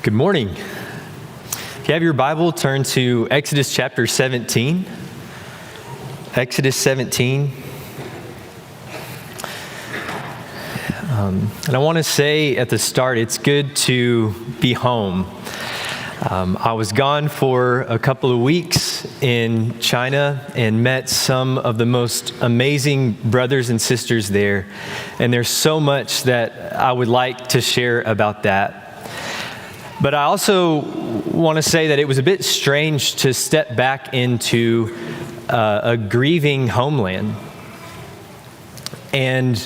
Good morning. If you have your Bible, turn to Exodus chapter 17. Exodus 17. And I want to say at the start, it's good to be home. I was gone for a couple of weeks in China and met some of the most amazing brothers and sisters there. And there's so much that I would like to share about that. But I also want to say that it was a bit strange to step back into a grieving homeland. And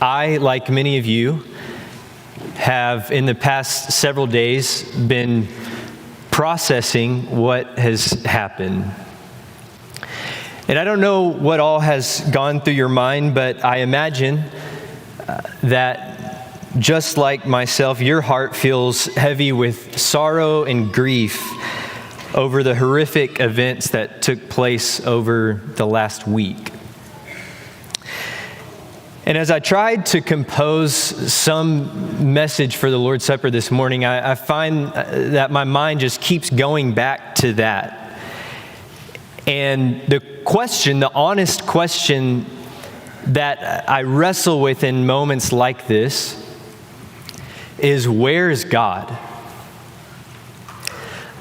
I, like many of you, have in the past several days been processing what has happened. And I don't know what all has gone through your mind, but I imagine that just like myself, your heart feels heavy with sorrow and grief over the horrific events that took place over the last week. And as I tried to compose some message for the Lord's Supper this morning, I find that my mind just keeps going back to that. And the honest question that I wrestle with in moments like this is, where is God?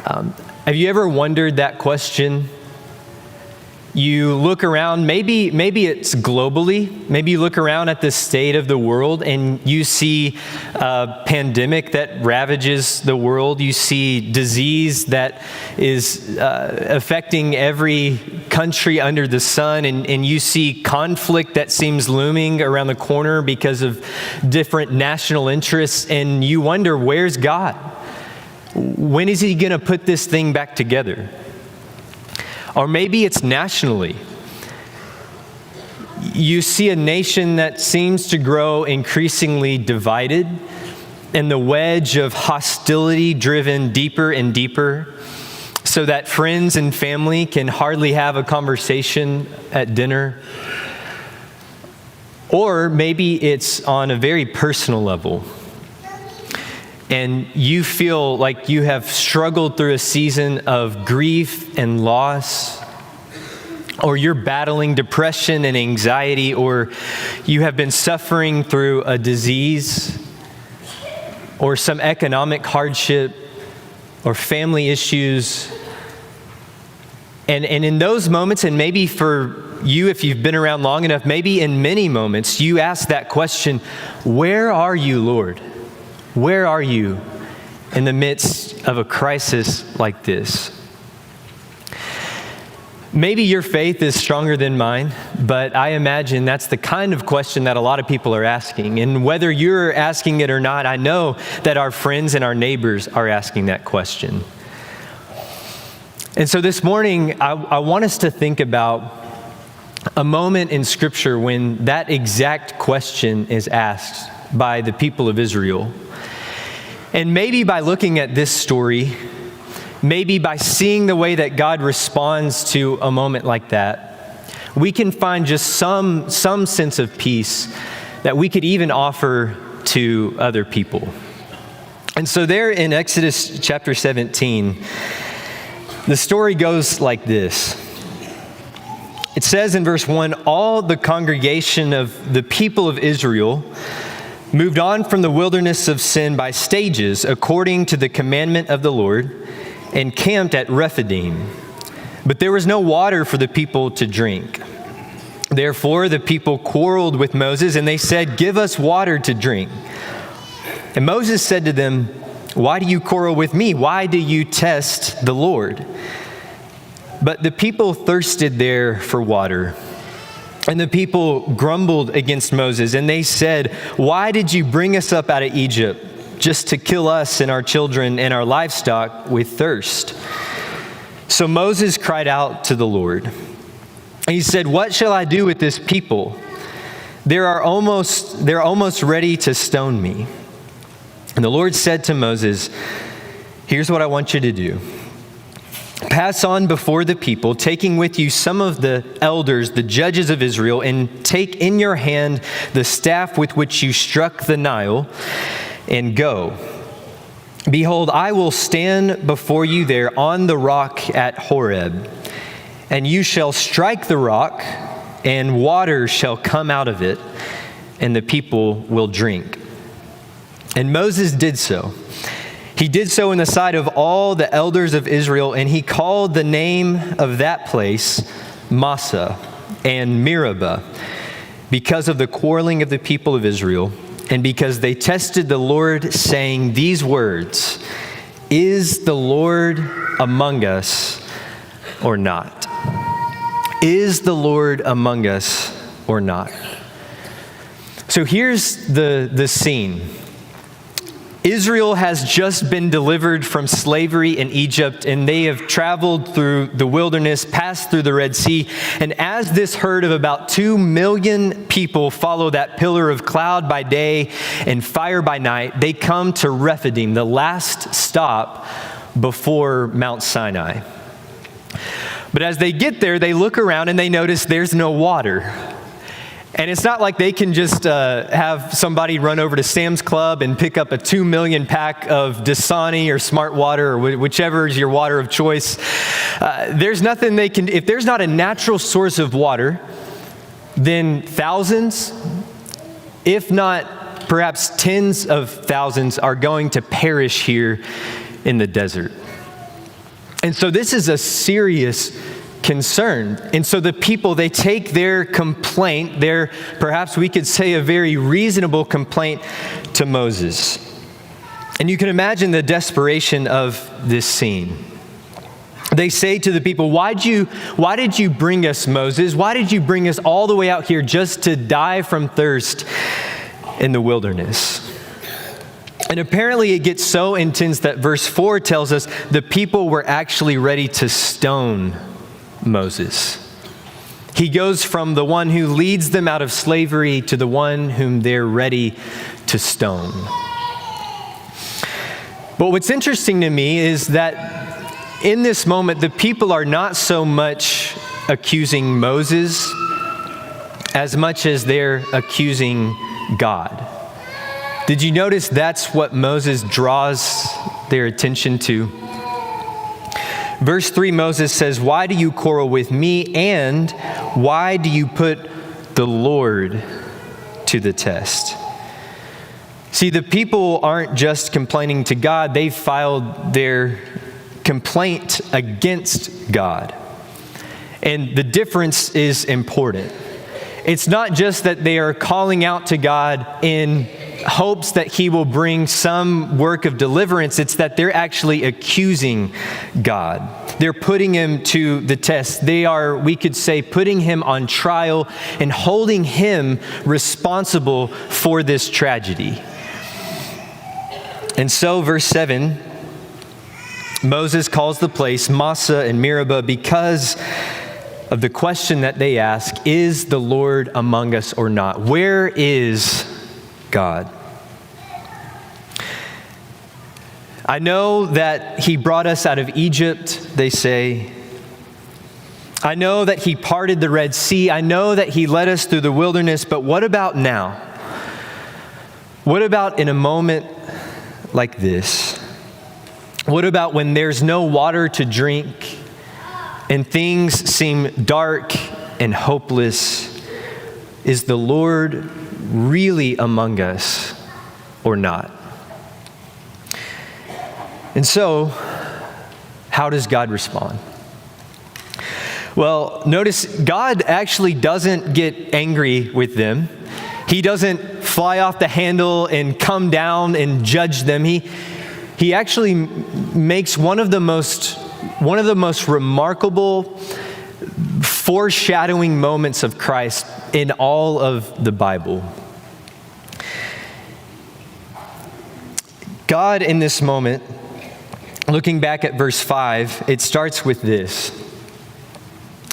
Have you ever wondered that question? You look around, maybe it's globally, maybe you look around at the state of the world and you see a pandemic that ravages the world. You see disease that is affecting every country under the sun, and you see conflict that seems looming around the corner because of different national interests, and you wonder, where's God? When is he going to put this thing back together? Or maybe it's nationally. You see a nation that seems to grow increasingly divided, and the wedge of hostility driven deeper and deeper, so that friends and family can hardly have a conversation at dinner. Or maybe it's on a very personal level, and you feel like you have struggled through a season of grief and loss, or you're battling depression and anxiety, or you have been suffering through a disease, or some economic hardship, or family issues. And in those moments, and maybe for you, if you've been around long enough, maybe in many moments, you ask that question, where are you, Lord? Where are you in the midst of a crisis like this? Maybe your faith is stronger than mine, but I imagine that's the kind of question that a lot of people are asking. And whether you're asking it or not, I know that our friends and our neighbors are asking that question. And so this morning, I want us to think about a moment in Scripture when that exact question is asked by the people of Israel. And maybe by looking at this story, maybe by seeing the way that God responds to a moment like that, we can find just some sense of peace that we could even offer to other people. And so there in Exodus chapter 17, the story goes like this. It says in verse 1, all the congregation of the people of Israel moved on from the wilderness of sin by stages according to the commandment of the Lord, and camped at Rephidim. But there was no water for the people to drink. Therefore the people quarreled with Moses, and they said, "Give us water to drink." And Moses said to them, "Why do you quarrel with me? Why do you test the Lord?" But the people thirsted there for water. And the people grumbled against Moses, and they said, "Why did you bring us up out of Egypt, just to kill us and our children and our livestock with thirst?" So Moses cried out to the Lord. And he said, "What shall I do with this people? They're almost ready to stone me." And the Lord said to Moses, "Here's what I want you to do. Pass on before the people, taking with you some of the elders, the judges of Israel, and take in your hand the staff with which you struck the Nile, and go. Behold, I will stand before you there on the rock at Horeb, and you shall strike the rock, and water shall come out of it, and the people will drink." And Moses did so. He did so in the sight of all the elders of Israel, and he called the name of that place Massah and Meribah, because of the quarreling of the people of Israel, and because they tested the Lord, saying these words, "Is the Lord among us or not? Is the Lord among us or not?" So here's the scene. Israel has just been delivered from slavery in Egypt, and they have traveled through the wilderness, passed through the Red Sea. And as this herd of about 2 million people follow that pillar of cloud by day and fire by night, they come to Rephidim, the last stop before Mount Sinai. But as they get there, they look around and they notice there's no water. And it's not like they can just have somebody run over to Sam's Club and pick up a 2 million pack of Dasani or Smart Water or whichever is your water of choice. There's nothing they can, if there's not a natural source of water, then thousands, if not perhaps tens of thousands, are going to perish here in the desert. And so this is a serious concern. And so the people, they take their complaint, their, perhaps we could say a very reasonable complaint, to Moses. And you can imagine the desperation of this scene. They say to the people, why did you bring us, Moses? Why did you bring us all the way out here just to die from thirst in the wilderness? And apparently it gets so intense that verse 4 tells us the people were actually ready to stone Moses. He goes from the one who leads them out of slavery to the one whom they're ready to stone. But what's interesting to me is that in this moment, the people are not so much accusing Moses as much as they're accusing God. Did you notice that's what Moses draws their attention to? Verse 3, Moses says, "Why do you quarrel with me, and why do you put the Lord to the test?" See, the people aren't just complaining to God, they've filed their complaint against God. And the difference is important. It's not just that they are calling out to God in hopes that he will bring some work of deliverance. It's that they're actually accusing God. They're putting him to the test. They are, we could say, putting him on trial and holding him responsible for this tragedy. And so, verse 7, Moses calls the place Massah and Meribah because of the question that they ask, is the Lord among us or not? Where is God? I know that he brought us out of Egypt, they say. I know that he parted the Red Sea. I know that he led us through the wilderness, but what about now? What about in a moment like this? What about when there's no water to drink and things seem dark and hopeless? Is the Lord really among us or not? And so, how does God respond? Well, notice God actually doesn't get angry with them. He doesn't fly off the handle and come down and judge them. He actually makes one of the most remarkable foreshadowing moments of Christ in all of the Bible. God, in this moment, looking back at verse 5, it starts with this.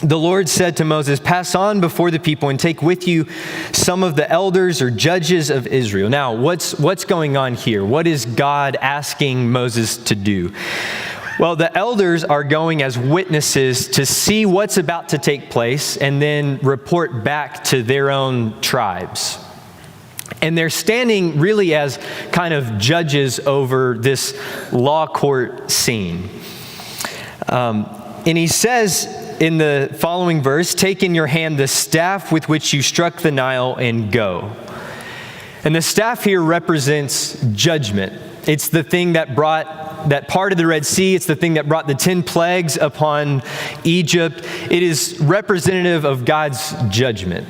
The Lord said to Moses, "Pass on before the people and take with you some of the elders or judges of Israel." Now, what's going on here? What is God asking Moses to do? Well, the elders are going as witnesses to see what's about to take place and then report back to their own tribes. And they're standing really as kind of judges over this law court scene. And he says in the following verse, "Take in your hand the staff with which you struck the Nile and go." And the staff here represents judgment. It's the thing that brought that part of the Red Sea. It's the thing that brought the 10 plagues upon Egypt. It is representative of God's judgment.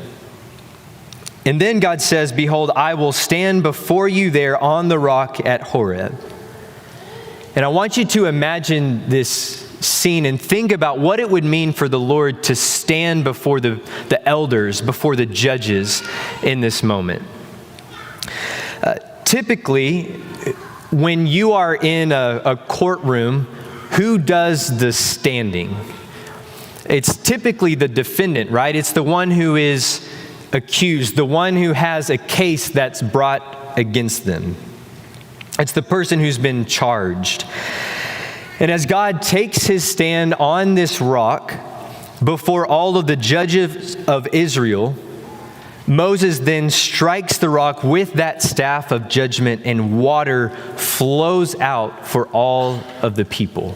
And then God says, "Behold, I will stand before you there on the rock at Horeb." And I want you to imagine this scene and think about what it would mean for the Lord to stand before the elders, before the judges in this moment. Typically, when you are in a courtroom, who does the standing? It's typically the defendant, right? It's the one who is accused, the one who has a case that's brought against them. It's the person who's been charged. And as God takes his stand on this rock before all of the judges of Israel, Moses then strikes the rock with that staff of judgment, and water flows out for all of the people.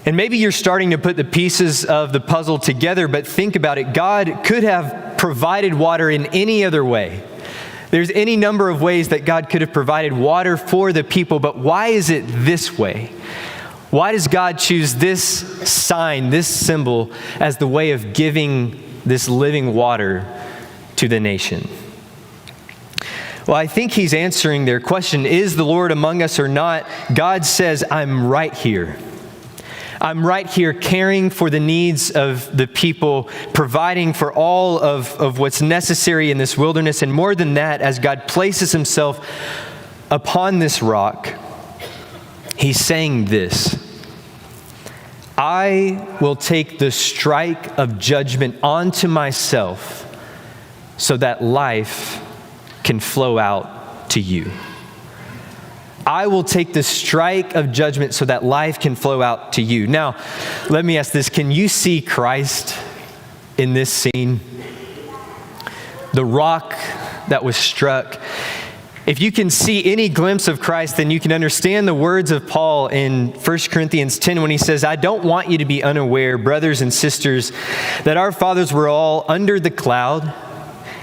And maybe you're starting to put the pieces of the puzzle together, but think about it. God could have provided water in any other way. There's any number of ways that God could have provided water for the people, but why is it this way? Why does God choose this sign, this symbol, as the way of giving this living water to the nation? Well, I think he's answering their question, is the Lord among us or not? God says, I'm right here. I'm right here caring for the needs of the people, providing for all of what's necessary in this wilderness. And more than that, as God places himself upon this rock, he's saying this: I will take the strike of judgment onto myself so that life can flow out to you. I will take the strike of judgment so that life can flow out to you. Now, let me ask this. Can you see Christ in this scene? The rock that was struck. If you can see any glimpse of Christ, then you can understand the words of Paul in 1 Corinthians 10 when he says, I don't want you to be unaware, brothers and sisters, that our fathers were all under the cloud,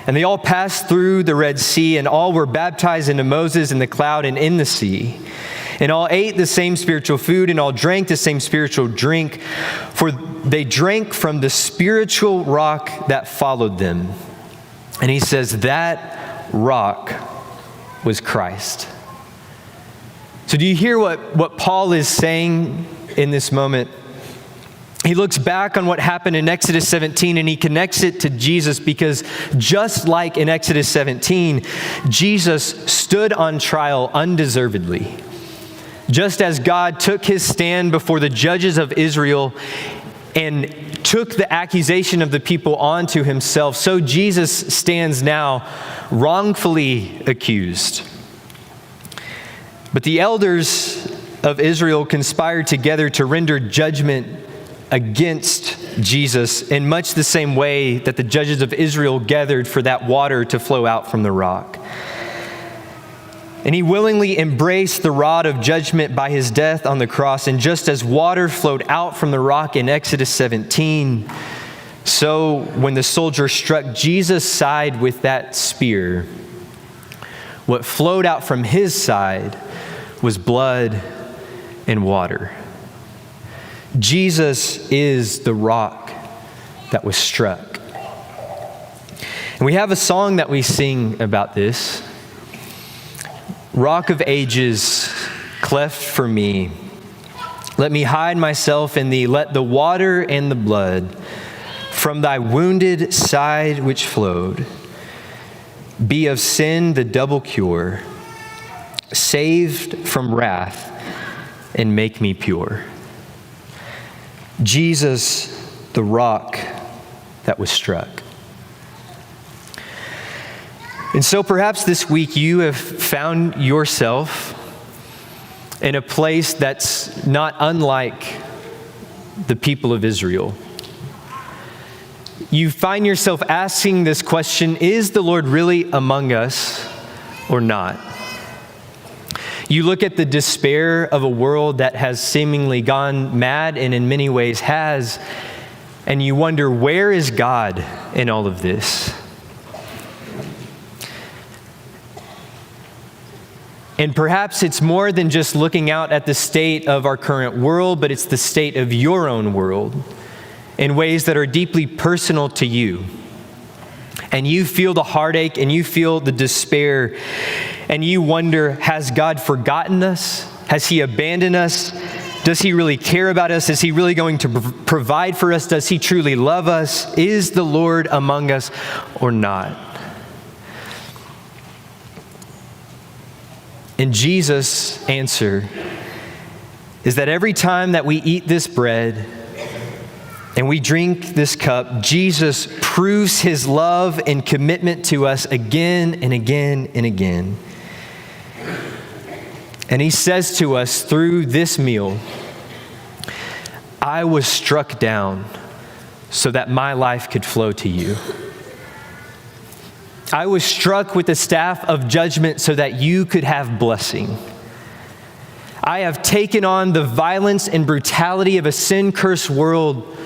and they all passed through the Red Sea, and all were baptized into Moses in the cloud and in the sea. And all ate the same spiritual food, and all drank the same spiritual drink, for they drank from the spiritual rock that followed them. And he says that rock was Christ. So do you hear what Paul is saying in this moment? He looks back on what happened in Exodus 17 and he connects it to Jesus, because just like in Exodus 17, Jesus stood on trial undeservedly. Just as God took his stand before the judges of Israel and took the accusation of the people onto himself, so Jesus stands now wrongfully accused. But the elders of Israel conspired together to render judgment against Jesus in much the same way that the judges of Israel gathered for that water to flow out from the rock. And he willingly embraced the rod of judgment by his death on the cross. And just as water flowed out from the rock in Exodus 17, so when the soldier struck Jesus' side with that spear, what flowed out from his side was blood and water. Jesus is the rock that was struck. And we have a song that we sing about this. Rock of ages, cleft for me. Let me hide myself in thee. Let the water and the blood from thy wounded side which flowed be of sin the double cure, saved from wrath, and make me pure. Jesus, the rock that was struck. And so perhaps this week you have found yourself in a place that's not unlike the people of Israel. you find yourself asking this question, is the Lord really among us or not? You look at the despair of a world that has seemingly gone mad and in many ways has, and you wonder, where is God in all of this? And perhaps it's more than just looking out at the state of our current world, but it's the state of your own world in ways that are deeply personal to you. And you feel the heartache and you feel the despair, and you wonder, has God forgotten us? Has He abandoned us? Does He really care about us? Is He really going to provide for us? Does He truly love us? Is the Lord among us or not? And Jesus' answer is that every time that we eat this bread and we drink this cup, Jesus proves His love and commitment to us again and again and again. And He says to us through this meal, I was struck down so that my life could flow to you. I was struck with the staff of judgment so that you could have blessing. I have taken on the violence and brutality of a sin-cursed world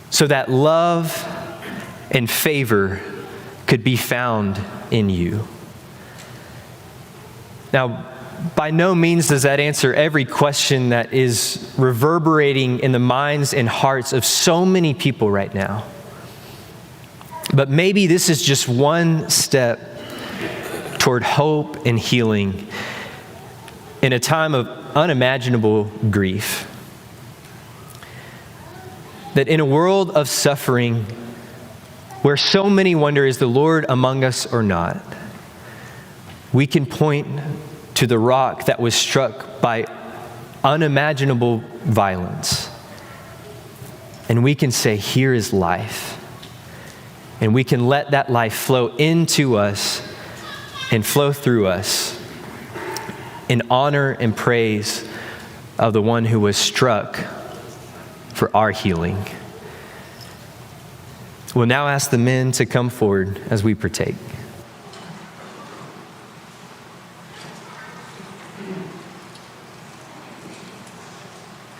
so that love and favor could be found in you. Now, by no means does that answer every question that is reverberating in the minds and hearts of so many people right now. But maybe this is just one step toward hope and healing in a time of unimaginable grief. That in a world of suffering, where so many wonder, is the Lord among us or not, we can point to the rock that was struck by unimaginable violence. And we can say, here is life. And we can let that life flow into us and flow through us in honor and praise of the one who was struck for our healing. We'll now ask the men to come forward as we partake.